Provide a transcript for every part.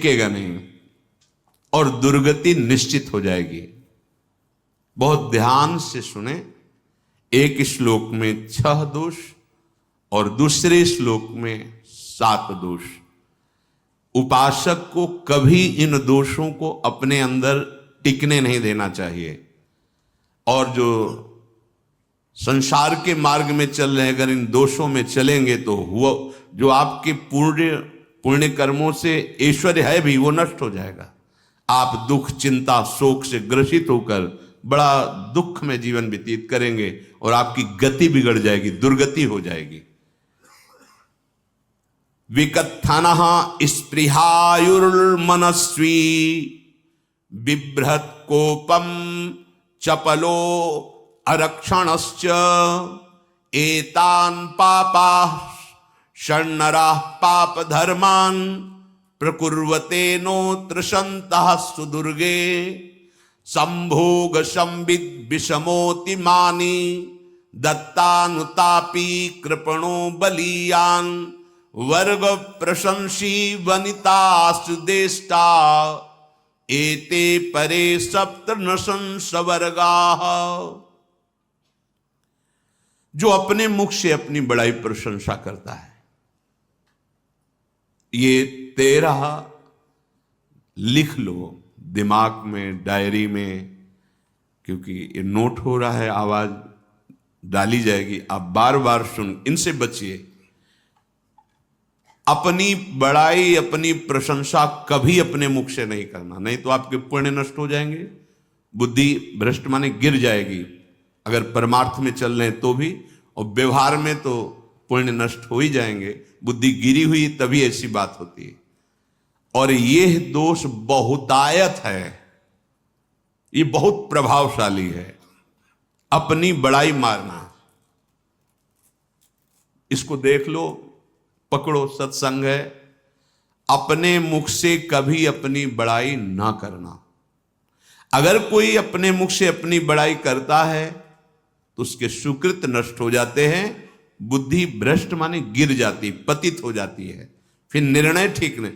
टिकेगा नहीं और दुर्गति निश्चित हो जाएगी। बहुत ध्यान से सुने। एक श्लोक में 6 दोष और दूसरे श्लोक में 7 दोष। उपासक को कभी इन दोषों को अपने अंदर टिकने नहीं देना चाहिए। और जो संसार के मार्ग में चल रहे हैं, अगर इन दोषों में चलेंगे तो वो जो आपके पुण्य कर्मों से ऐश्वर्य है भी वो नष्ट हो जाएगा। आप दुख, चिंता, शोक से ग्रसित होकर बड़ा दुख में जीवन व्यतीत करेंगे और आपकी गति बिगड़ जाएगी, दुर्गति हो जाएगी। विकत्थनः स्पृहायुर्मनस्वी बिभ्रत कोपम चपलो अरक्षणश्च एतान् पापाः षण्णराः पाप धर्मान् प्रकुर्वते नोत्र सन्तः सुदुर्गे संभोग संविद विषमोति मानी दत्तानुतापी कृपणो बलीयान वर्ग प्रशंसी वनिता सुदेष्टा एते परे सप्तनशंस वर्गाः। जो अपने मुख से अपनी बड़ाई प्रशंसा करता है, ये 13 लिख लो दिमाग में, डायरी में, क्योंकि ये नोट हो रहा है, आवाज डाली जाएगी, आप बार बार सुन, इनसे बचिए। अपनी बड़ाई, अपनी प्रशंसा कभी अपने मुख से नहीं करना, नहीं तो आपके पुण्य नष्ट हो जाएंगे, बुद्धि भ्रष्ट माने गिर जाएगी। अगर परमार्थ में चल रहे हैं तो भी, और व्यवहार में तो पुण्य नष्ट हो ही जाएंगे। बुद्धि गिरी हुई तभी ऐसी बात होती है। और यह दोष बहुतायत है, ये बहुत प्रभावशाली है। अपनी बड़ाई मारना, इसको देख लो, पकड़ो, सत्संग है। अपने मुख से कभी अपनी बड़ाई ना करना। अगर कोई अपने मुख से अपनी बड़ाई करता है तो उसके सुकृत नष्ट हो जाते हैं, बुद्धि भ्रष्ट माने गिर जाती, पतित हो जाती है, फिर निर्णय ठीक नहीं।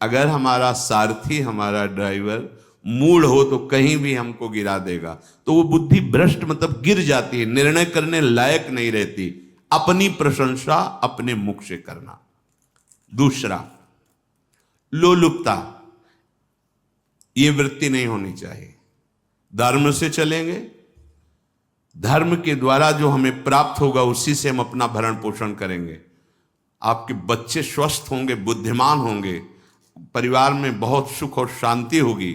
अगर हमारा सारथी, हमारा ड्राइवर मूढ़ हो तो कहीं भी हमको गिरा देगा, तो वो बुद्धि भ्रष्ट मतलब गिर जाती है, निर्णय करने लायक नहीं रहती। अपनी प्रशंसा अपने मुख से करना। दूसरा, लोलुपता, ये वृत्ति नहीं होनी चाहिए। धर्म से चलेंगे, धर्म के द्वारा जो हमें प्राप्त होगा उसी से हम अपना भरण पोषण करेंगे। आपके बच्चे स्वस्थ होंगे, बुद्धिमान होंगे, परिवार में बहुत सुख और शांति होगी।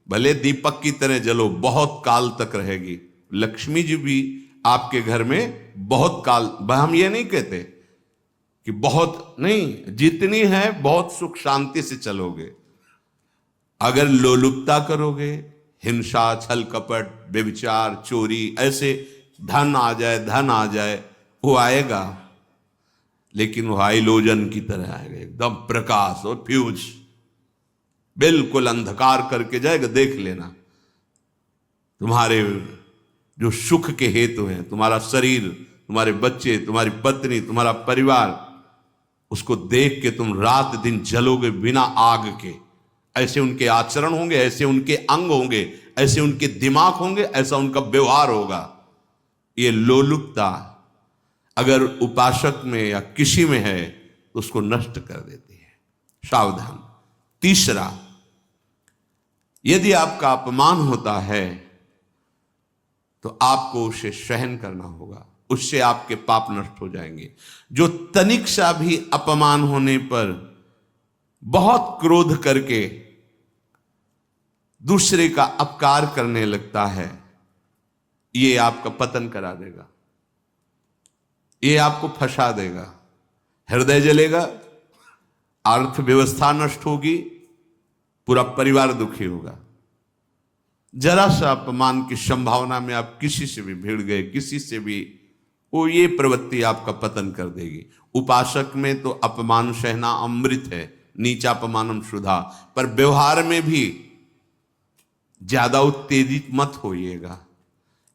भले दीपक की तरह जलो, बहुत काल तक रहेगी। लक्ष्मी जी भी आपके घर में बहुत काल, हम ये नहीं कहते कि बहुत नहीं, जितनी है बहुत सुख शांति से चलोगे। अगर लोलुपता करोगे, हिंसा, छल कपट, व्यभिचार, चोरी, ऐसे धन आ जाए, वो आएगा, लेकिन वो हाइलोजन की तरह आएगा, एकदम प्रकाश और फ्यूज, बिल्कुल अंधकार करके जाएगा। देख लेना, तुम्हारे जो सुख के हेतु हैं, तुम्हारा शरीर, तुम्हारे बच्चे, तुम्हारी पत्नी, तुम्हारा परिवार, उसको देख के तुम रात दिन जलोगे बिना आग के। ऐसे उनके आचरण होंगे, ऐसे उनके अंग होंगे, ऐसे उनके दिमाग होंगे, ऐसा उनका व्यवहार होगा। ये लोलुपता अगर उपासक में या किसी में है तो उसको नष्ट कर देती है। सावधान। तीसरा, यदि आपका अपमान होता है तो आपको उसे सहन करना होगा, उससे आपके पाप नष्ट हो जाएंगे। जो तनिक सा भी अपमान होने पर बहुत क्रोध करके दूसरे का अपकार करने लगता है, ये आपका पतन करा देगा, ये आपको फंसा देगा, हृदय जलेगा, अर्थव्यवस्था नष्ट होगी, पूरा परिवार दुखी होगा। जरा सा अपमान की संभावना में आप किसी से भी भिड़ गए, किसी से भी, वो ये प्रवृत्ति आपका पतन कर देगी। उपासक में तो अपमान सहना अमृत है, नीचापमानम शुद्धा, पर व्यवहार में भी ज्यादा उत्तेजित मत होइएगा।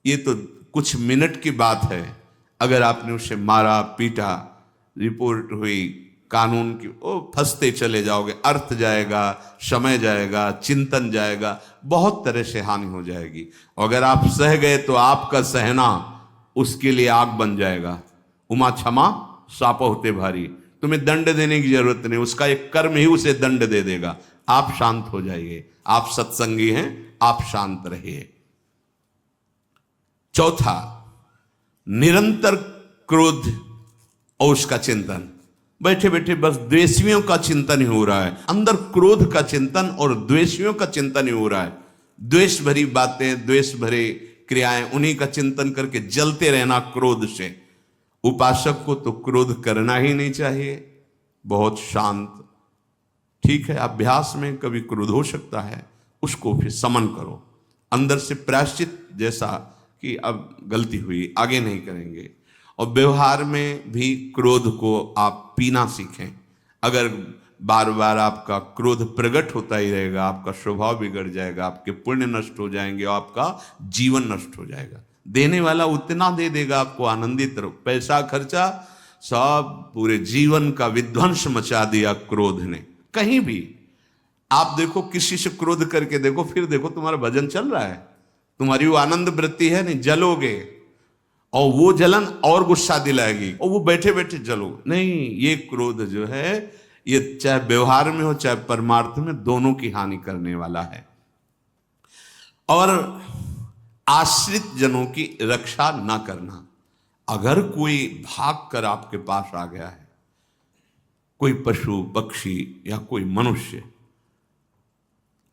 ये तो कुछ मिनट की बात है, अगर आपने उसे मारा पीटा, रिपोर्ट हुई, कानून की, ओ फंसते चले जाओगे, अर्थ जाएगा, समय जाएगा, चिंतन जाएगा, बहुत तरह से हानि हो जाएगी। अगर आप सह गए तो आपका सहना उसके लिए आग बन जाएगा। उमा क्षमा साप होते भारी, तुम्हें दंड देने की जरूरत नहीं, उसका एक कर्म ही उसे दंड दे देगा। आप शांत हो जाइए, आप सत्संगी हैं, आप शांत रहिए। चौथा, निरंतर क्रोध और उसका चिंतन। बैठे बैठे बस द्वेषियों का चिंतन ही हो रहा है, अंदर क्रोध का चिंतन और द्वेषियों का चिंतन ही हो रहा है। द्वेष भरी बातें, द्वेष भरे क्रियाएं, उन्हीं का चिंतन करके जलते रहना क्रोध से। उपासक को तो क्रोध करना ही नहीं चाहिए, बहुत शांत। ठीक है, अभ्यास में कभी क्रोध हो सकता है, उसको फिर समन करो, अंदर से प्रायश्चित जैसा कि अब गलती हुई, आगे नहीं करेंगे। और व्यवहार में भी क्रोध को आप पीना सीखें। अगर बार बार आपका क्रोध प्रकट होता ही रहेगा, आपका स्वभाव बिगड़ जाएगा, आपके पुण्य नष्ट हो जाएंगे और आपका जीवन नष्ट हो जाएगा। देने वाला उतना दे देगा, आपको आनंदित रहो, पैसा खर्चा सब पूरे जीवन का विध्वंस मचा दिया क्रोध ने। कहीं भी आप देखो, किसी से क्रोध करके देखो, फिर देखो तुम्हारा भजन चल रहा है, तुम्हारी वो आनंद वृत्ति है नहीं, जलोगे और वो जलन और गुस्सा दिलाएगी और वो बैठे बैठे जलो नहीं। ये क्रोध जो है, ये चाहे व्यवहार में हो चाहे परमार्थ में, दोनों की हानि करने वाला है। और आश्रित जनों की रक्षा ना करना। अगर कोई भाग कर आपके पास आ गया है, कोई पशु पक्षी या कोई मनुष्य,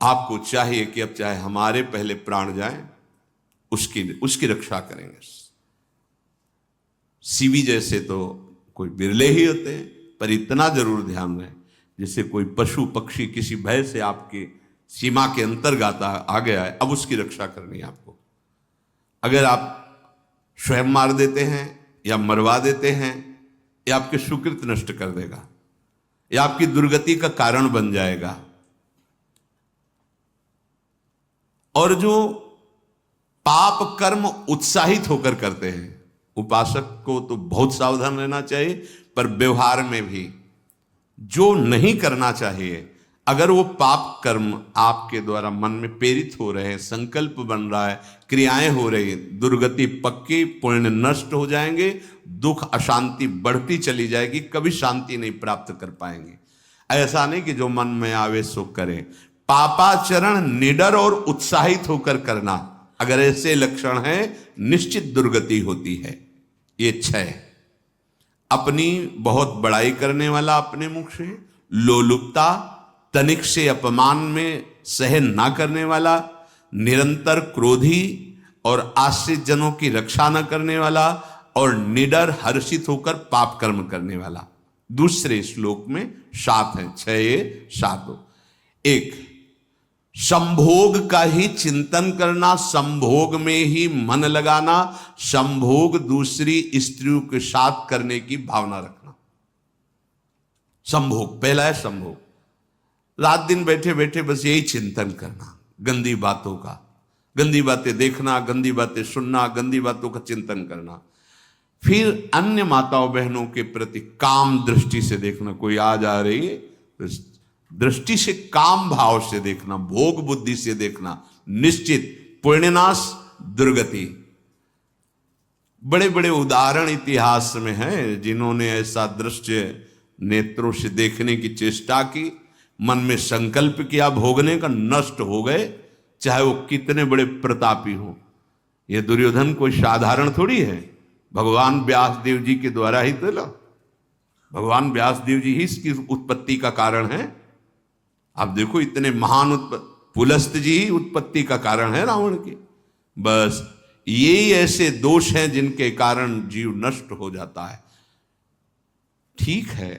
आपको चाहिए कि अब चाहे हमारे पहले प्राण जाएं, उसकी रक्षा करेंगे। सीवी जैसे तो कोई बिरले ही होते हैं, पर इतना जरूर ध्यान रहे, जैसे कोई पशु पक्षी किसी भय से आपके सीमा के अंतर्गत आ गया है, अब उसकी रक्षा करनी है आपको। अगर आप स्वयं मार देते हैं या मरवा देते हैं, या आपके सुकृत नष्ट कर देगा, या आपकी दुर्गति का कारण बन जाएगा। और जो पाप कर्म उत्साहित होकर करते हैं, उपासक को तो बहुत सावधान रहना चाहिए, पर व्यवहार में भी जो नहीं करना चाहिए, अगर वो पाप कर्म आपके द्वारा मन में प्रेरित हो रहे हैं, संकल्प बन रहा है, क्रियाएं हो रही है, दुर्गति पक्की, पुण्य नष्ट हो जाएंगे, दुख अशांति बढ़ती चली जाएगी, कभी शांति नहीं प्राप्त कर पाएंगे। ऐसा नहीं कि जो मन में आवे सो करें। पापाचरण निडर और उत्साहित होकर करना, अगर ऐसे लक्षण है, निश्चित दुर्गति होती है। ये 6, अपनी बहुत बड़ाई करने वाला अपने मुख से, लोलुपता, तनिक से अपमान में सहन ना करने वाला, निरंतर क्रोधी और आश्रित जनों की रक्षा न करने वाला, और निडर हर्षित होकर पाप कर्म करने वाला। दूसरे श्लोक में 7 है, 6 7 हो। 1, संभोग का ही चिंतन करना, संभोग में ही मन लगाना, संभोग दूसरी स्त्रियों के साथ करने की भावना रखना। संभोग पहला है, संभोग। रात दिन बैठे बैठे बस यही चिंतन करना, गंदी बातों का, गंदी बातें देखना, गंदी बातें सुनना, गंदी बातों का चिंतन करना। फिर अन्य माताओं बहनों के प्रति काम दृष्टि से देखना, कोई आ जा रही है तो दृष्टि से, काम भाव से देखना, भोग बुद्धि से देखना, निश्चित पुण्यनाश दुर्गति। बड़े बड़े उदाहरण इतिहास में हैं जिन्होंने ऐसा दृश्य नेत्रों से देखने की चेष्टा की, मन में संकल्प किया भोगने का, नष्ट हो गए, चाहे वो कितने बड़े प्रतापी हो। ये दुर्योधन कोई साधारण थोड़ी है, भगवान व्यास देव जी के द्वारा ही तो लो, भगवान व्यास देव जी ही इसकी उत्पत्ति का कारण है। आप देखो, इतने महान पुलस्त जी ही उत्पत्ति का कारण है रावण की। बस यही ऐसे दोष हैं जिनके कारण जीव नष्ट हो जाता है। ठीक है,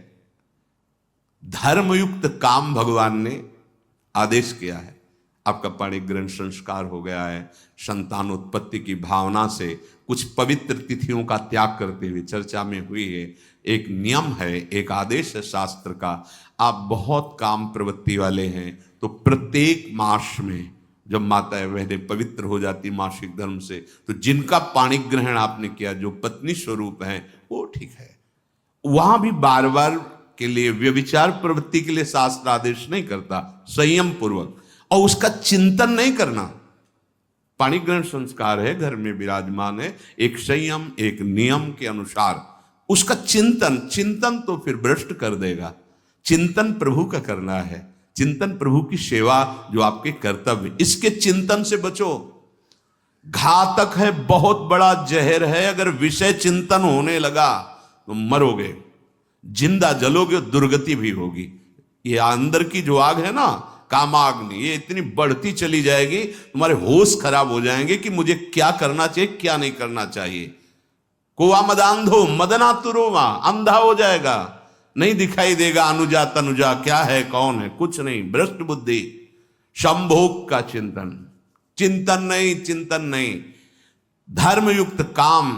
धर्मयुक्त काम भगवान ने आदेश किया है, आपका पाणिक ग्रहण संस्कार हो गया है, संतानोत्पत्ति की भावना से कुछ पवित्र तिथियों का त्याग करते हुए चर्चा में हुई है। एक नियम है, एक आदेश है शास्त्र का। आप बहुत काम प्रवृत्ति वाले हैं तो प्रत्येक मास में जब माताएं बहनें पवित्र हो जाती मासिक धर्म से, तो जिनका पाणिक ग्रहण आपने किया, जो पत्नी स्वरूप हैं, वो ठीक है। वहां भी बार बार के लिए, व्यभिचार प्रवृत्ति के लिए शास्त्र आदेश नहीं करता, संयम पूर्वक, और उसका चिंतन नहीं करना। पाणी ग्रहण संस्कार है, घर में विराजमान है, एक संयम एक नियम के अनुसार उसका चिंतन, चिंतन तो फिर भ्रष्ट कर देगा। चिंतन प्रभु का करना है, चिंतन प्रभु की सेवा जो आपके कर्तव्य, इसके चिंतन से बचो। घातक है, बहुत बड़ा जहर है, अगर विषय चिंतन होने लगा तो मरोगे, जिंदा जलोगे, दुर्गति भी होगी। ये अंदर की जो आग है ना, कामाग्नि, ये इतनी बढ़ती चली जाएगी, तुम्हारे होश खराब हो जाएंगे कि मुझे क्या करना चाहिए क्या नहीं करना चाहिए। कोवा मदांधो मदनातुरोमा, अंधा हो जाएगा, नहीं दिखाई देगा अनुजा तनुजा क्या है कौन है, कुछ नहीं, भ्रष्ट बुद्धि। संभोग का चिंतन, चिंतन नहीं, चिंतन नहीं। धर्मयुक्त काम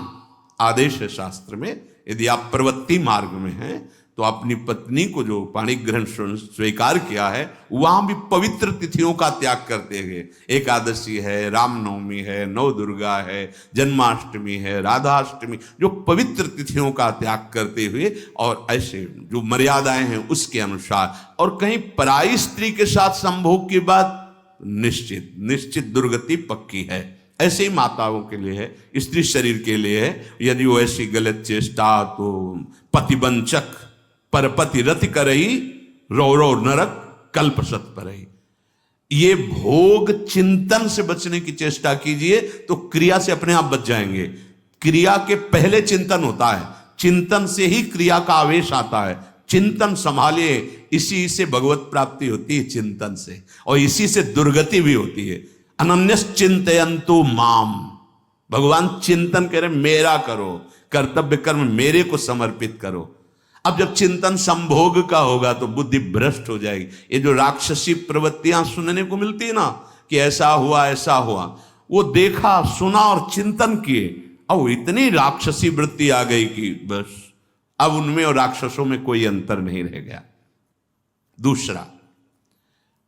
आदेश है शास्त्र में। यदि आप प्रवृत्ति मार्ग में हैं तो अपनी पत्नी को जो पाणी ग्रहण स्वीकार किया है, वहां भी पवित्र तिथियों का त्याग करते हुए, एकादशी है, रामनवमी है, नव दुर्गा है, जन्माष्टमी है, राधाष्टमी, जो पवित्र तिथियों का त्याग करते हुए और ऐसे जो मर्यादाएं हैं उसके अनुसार, और कहीं पराई स्त्री के साथ संभोग की बात निश्चित निश्चित दुर्गति पक्की है। ऐसे ही माताओं के लिए है, स्त्री शरीर के लिए है। यदि वो ऐसी गलत चेष्टा तो पतिवंचक परपति रति करही, रौरव नरक कल्पसत परही। ये भोग चिंतन से बचने की चेष्टा कीजिए तो क्रिया से अपने आप बच जाएंगे। क्रिया के पहले चिंतन होता है, चिंतन से ही क्रिया का आवेश आता है। चिंतन संभालिए, इसी से भगवत प्राप्ति होती है, चिंतन से, और इसी से दुर्गति भी होती है। अनन्यस चिंतयन्तु माम, भगवान चिंतन कह रहे मेरा करो, कर्तव्य कर्म मेरे को समर्पित करो। अब जब चिंतन संभोग का होगा तो बुद्धि भ्रष्ट हो जाएगी। ये जो राक्षसी प्रवृत्तियां सुनने को मिलती है ना, कि ऐसा हुआ ऐसा हुआ, वो देखा सुना और चिंतन किए, अब इतनी राक्षसी वृत्ति आ गई कि बस अब उनमें और राक्षसों में कोई अंतर नहीं रह गया। दूसरा,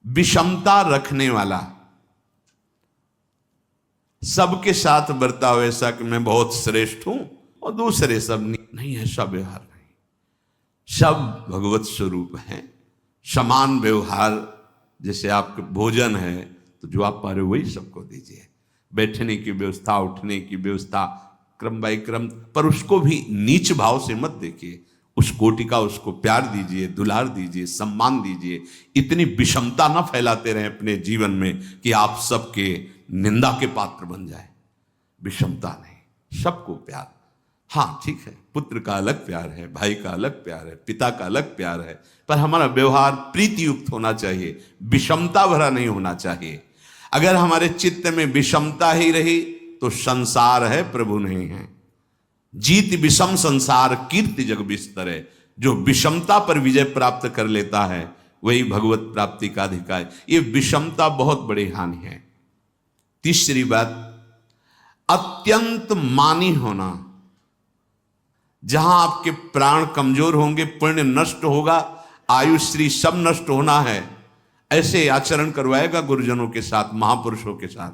विषमता रखने वाला, सबके साथ बर्ताव ऐसा कि मैं बहुत श्रेष्ठ हूं और दूसरे सब नहीं, ऐसा व्यवहार नहीं। सब भगवत स्वरूप हैं, समान व्यवहार। जैसे आपके भोजन है तो जो आप पा रहे हो वही सबको दीजिए, बैठने की व्यवस्था, उठने की व्यवस्था, क्रम बाई क्रम, पर उसको भी नीच भाव से मत देखिए। उस कोटि का उसको प्यार दीजिए, दुलार दीजिए, सम्मान दीजिए। इतनी विषमता न फैलाते रहें अपने जीवन में कि आप सबके निंदा के पात्र बन जाए। विषमता नहीं, सबको प्यार। हाँ ठीक है, पुत्र का अलग प्यार है, भाई का अलग प्यार है, पिता का अलग प्यार है, पर हमारा व्यवहार प्रीति युक्त होना चाहिए, विषमता भरा नहीं होना चाहिए। अगर हमारे चित्त में विषमता ही रही तो संसार है, प्रभु नहीं है। जीत विषम संसार कीर्ति जग बिस्तर है। जो विषमता पर विजय प्राप्त कर लेता है वही भगवत प्राप्ति का अधिकारी। ये विषमता बहुत बड़ी हानि है। तीसरी बात, अत्यंत मानी होना। जहां आपके प्राण कमजोर होंगे, पुण्य नष्ट होगा, आयुश्री सब नष्ट होना है, ऐसे आचरण करवाएगा गुरुजनों के साथ, महापुरुषों के साथ।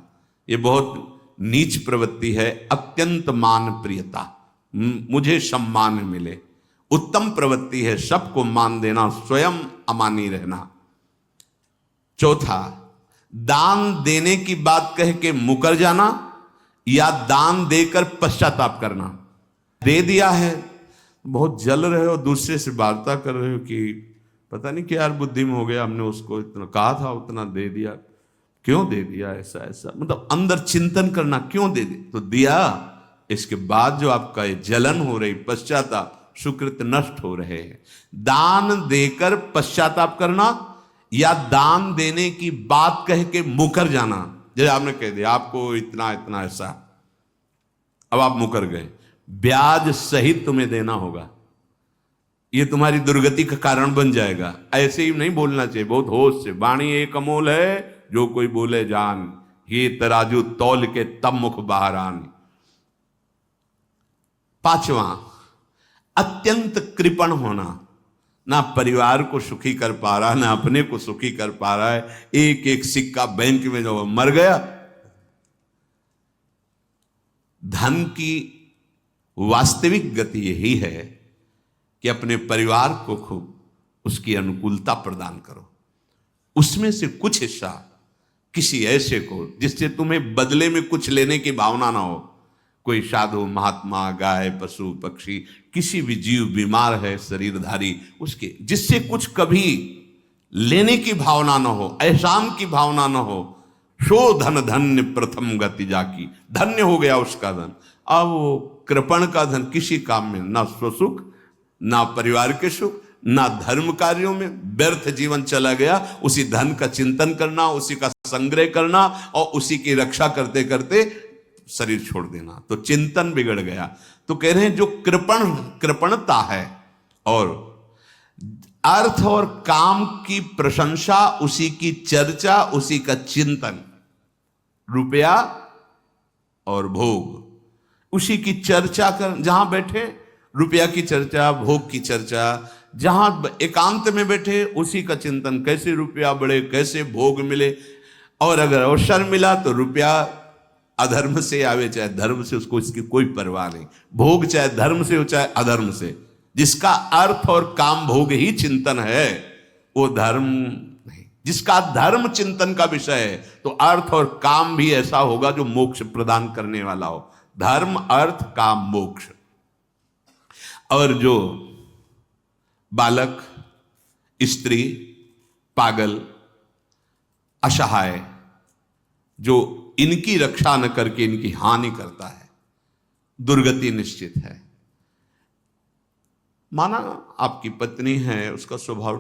ये बहुत नीच प्रवृत्ति है। अत्यंत मान प्रियता, मुझे सम्मान मिले, उत्तम प्रवृत्ति है। सबको मान देना, स्वयं अमानी रहना। चौथा, दान देने की बात कह के मुकर जाना या दान देकर पश्चाताप करना। दे दिया है, बहुत जल रहे हो, दूसरे से वार्ता कर रहे हो कि पता नहीं क्या यार बुद्धि में हो गया, हमने उसको इतना कहा था, उतना दे दिया, क्यों दे दिया, ऐसा ऐसा, मतलब अंदर चिंतन करना, क्यों दे दिया तो दिया। इसके बाद जो आपका ये जलन हो रही, पश्चाताप, सुकृत नष्ट हो रहे हैं। दान देकर पश्चाताप करना या दान देने की बात कह के मुकर जाना। जैसे आपने कह दिया आपको इतना इतना ऐसा, अब आप मुकर गए, ब्याज सहित तुम्हें देना होगा, ये तुम्हारी दुर्गति का कारण बन जाएगा। ऐसे ही नहीं बोलना चाहिए, बहुत होश से। वाणी एक अमोल है, जो कोई बोले जान, ये तराजू तौल के तब मुख बाहर आन। पांचवा, अत्यंत कृपण होना। ना परिवार को सुखी कर पा रहा, ना अपने को सुखी कर पा रहा है। एक एक सिक्का बैंक में जो मर गया। धन की वास्तविक गति यही है कि अपने परिवार को खूब उसकी अनुकूलता प्रदान करो। उसमें से कुछ हिस्सा किसी ऐसे को जिससे तुम्हें बदले में कुछ लेने की भावना ना हो। कोई साधु महात्मा, गाय, पशु पक्षी, किसी भी जीव बीमार है शरीरधारी, उसके जिससे कुछ कभी लेने की भावना ना हो, एहसान की भावना ना हो। सो धन धन्य प्रथम गति जाकी, धन्य हो गया उसका धन। अब वो कृपण का धन किसी काम में ना स्वसुख, ना परिवार के सुख, ना धर्म कार्यों में, व्यर्थ जीवन चला गया। उसी धन का चिंतन करना, उसी का संग्रह करना और उसी की रक्षा करते करते शरीर छोड़ देना, तो चिंतन बिगड़ गया। तो कह रहे हैं जो कृपणता है और अर्थ और काम की प्रशंसा, उसी की चर्चा, उसी का चिंतन, रुपया और भोग, उसी की चर्चा कर, जहां बैठे रुपया की चर्चा, भोग की चर्चा, जहां एकांत में बैठे उसी का चिंतन, कैसे रुपया बढ़े, कैसे भोग मिले। और अगर अवसर मिला तो रुपया अधर्म से आवे चाहे धर्म से, उसको इसकी कोई परवाह नहीं। भोग चाहे धर्म से हो चाहे अधर्म से, जिसका अर्थ और काम भोग ही चिंतन है वो धर्म नहीं। जिसका धर्म चिंतन का विषय है तो अर्थ और काम भी ऐसा होगा जो मोक्ष प्रदान करने वाला हो। धर्म, अर्थ, काम, मोक्ष। और जो बालक, स्त्री, पागल, असहाय, जो इनकी रक्षा न करके इनकी हानि करता है, दुर्गति निश्चित है। माना आपकी पत्नी है, उसका स्वभाव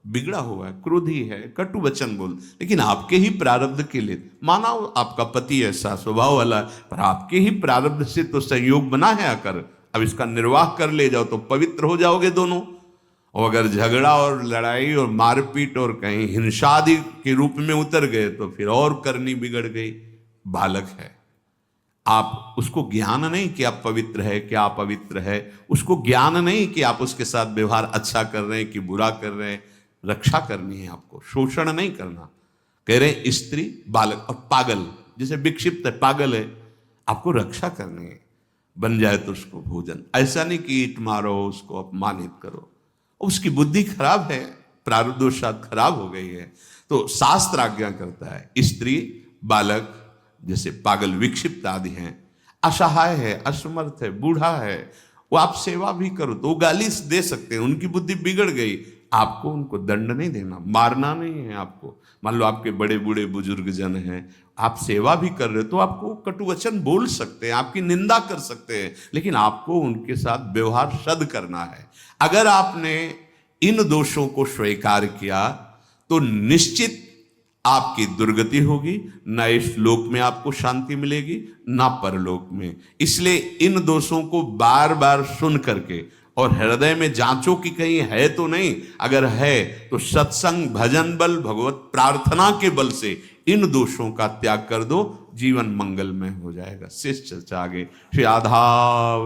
बिगड़ा हुआ है, क्रोधी है, कटु वचन बोल, लेकिन आपके ही प्रारब्ध के लिए, माना आपका पति ऐसा स्वभाव वाला, पर आपके ही प्रारब्ध से तो संयोग बना है आकर, अब इसका निर्वाह कर ले जाओ तो पवित्र हो जाओगे दोनों। और अगर झगड़ा और लड़ाई और मारपीट और कहीं हिंसा आदि के रूप में उतर गए तो फिर और करनी बिगड़ गई। बालक है, आप उसको ज्ञान नहीं कि आप पवित्र है, क्या आप पवित्र है, उसको ज्ञान नहीं कि आप उसके साथ व्यवहार अच्छा कर रहे हैं कि बुरा कर रहे हैं। रक्षा करनी है आपको, शोषण नहीं करना। कह रहे हैं स्त्री, बालक और पागल, जैसे विक्षिप्त है, पागल है, आपको रक्षा करनी है। बन जाए तो उसको भोजन, ऐसा नहीं कि ईंट मारो, उसको अपमानित करो। उसकी बुद्धि खराब है, प्रारब्धवशात खराब हो गई है, तो शास्त्र आज्ञा करता है स्त्री, बालक, जैसे पागल, विक्षिप्त आदि हैं, असहाय है, असमर्थ है, बूढ़ा है, वो आप सेवा भी करो तो वो गाली दे सकते हैं, उनकी बुद्धि बिगड़ गई। आपको उनको दंड नहीं देना, मारना नहीं है आपको। मान लो आपके बड़े बूढ़े बुजुर्ग जन हैं, आप सेवा भी कर रहे हो तो आपको कटु वचन बोल सकते हैं, आपकी निंदा कर सकते हैं, लेकिन आपको उनके साथ व्यवहार सद करना है। अगर आपने इन दोषों को स्वीकार किया तो निश्चित आपकी दुर्गति होगी, ना इस लोक में आपको शांति मिलेगी ना परलोक में। इसलिए इन दोषों को बार बार सुन करके और हृदय में जांचो कि कहीं है तो नहीं। अगर है तो सत्संग, भजन बल, भगवत प्रार्थना के बल से इन दोषों का त्याग कर दो, जीवन मंगलमय हो जाएगा। शेष चर्चा आगे श्री आधा